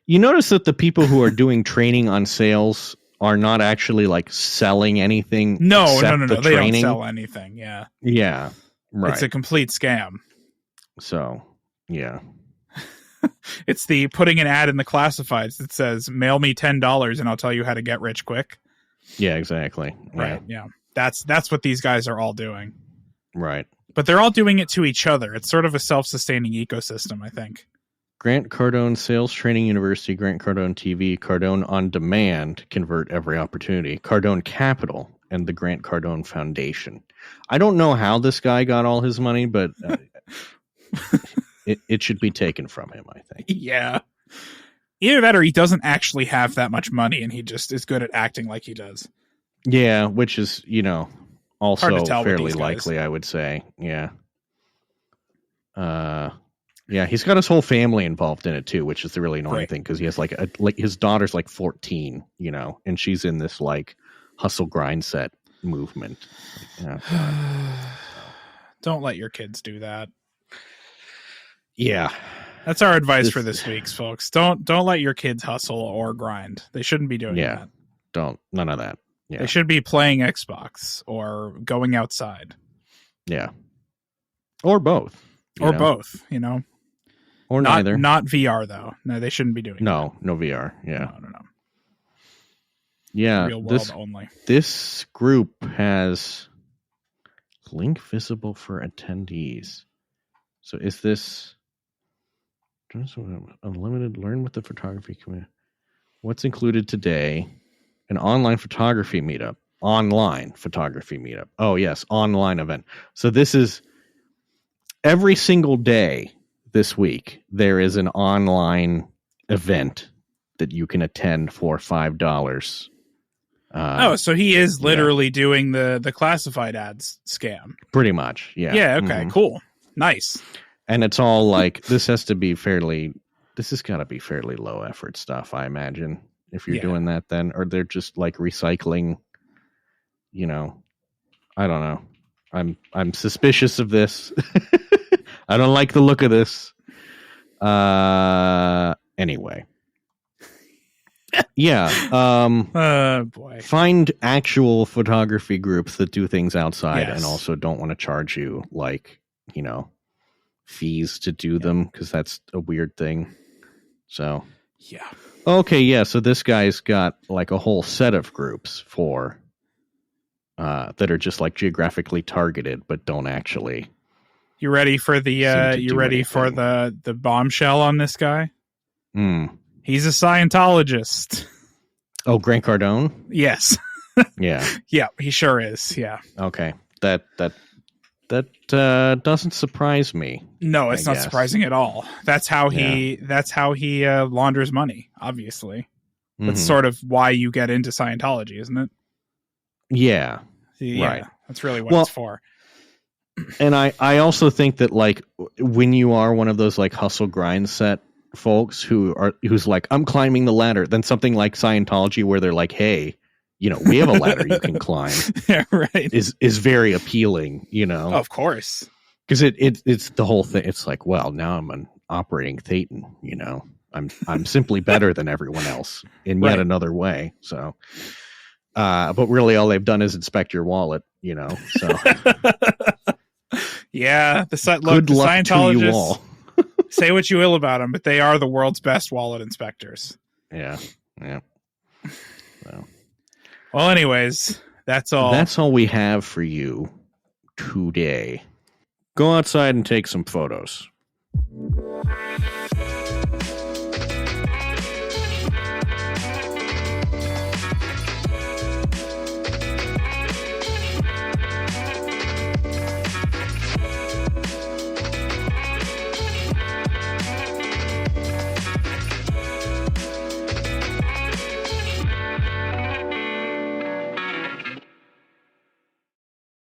You notice that the people who are doing training on sales are not actually like selling anything. No. The they training. don't sell anything. Yeah. Yeah. Right. It's a complete scam. So, yeah. It's the putting an ad in the classifieds that says, mail me $10 and I'll tell you how to get rich quick. Yeah, exactly. Right. Yeah. That's what these guys are all doing. Right. But they're all doing it to each other. It's sort of a self-sustaining ecosystem, I think. Grant Cardone Sales Training University, Grant Cardone TV, Cardone On Demand, Convert Every Opportunity, Cardone Capital, and the Grant Cardone Foundation. I don't know how this guy got all his money, but it should be taken from him, I think. Yeah. Either that or he doesn't actually have that much money and he just is good at acting like he does. Yeah, which is, also fairly guys. likely, I would say. Yeah. Yeah, he's got his whole family involved in it too, which is the really annoying thing, because he has like his daughter's like 14, and she's in this like hustle grind set movement. Don't let your kids do that. Yeah. That's our advice for this week's folks. Don't let your kids hustle or grind. They shouldn't be doing that. None of that. Yeah. They should be playing Xbox or going outside. Yeah. Or both. Both, Or neither. Not VR though. No, they shouldn't be doing that. No VR. Yeah. No. Yeah. Real world only. This group has link visible for attendees. So is this unlimited learn with the photography community? What's included today? An online photography meetup. Oh yes, online event. So this is every single day this week. There is an online event that you can attend for $5. So he is literally doing the classified ads scam. Pretty much, yeah. Yeah, okay, cool. Nice. And it's all like, this has got to be fairly low effort stuff, I imagine, if you're doing that then. Or they're just like recycling, I don't know. I'm suspicious of this. I don't like the look of this. Anyway. Yeah. Boy. Find actual photography groups that do things outside and also don't want to charge you fees to do them, because that's a weird thing. So so this guy's got like a whole set of groups for that are just like geographically targeted but don't actually. You ready for the bombshell on this guy? He's a Scientologist. Oh, Grant Cardone? Yes. Yeah. Yeah, he sure is. Yeah. Okay. That doesn't surprise me. No, it's not surprising at all. That's how he launders money, obviously. That's sort of why you get into Scientology, isn't it? Yeah. Right. That's really what it's for. And I also think that like when you are one of those like hustle grind set folks who's like, I'm climbing the ladder, then something like Scientology where they're like, hey, we have a ladder you can climb. Yeah, right. Is very appealing, Of course. Because it's the whole thing. It's like, well, now I'm an operating thetan, I'm simply better than everyone else in yet another way. So but really all they've done is inspect your wallet, so Yeah, look, Good the luck to you Scientologists, all. say what you will about them, but they are the world's best wallet inspectors. Yeah. So, well, anyways, that's all. That's all we have for you today. Go outside and take some photos.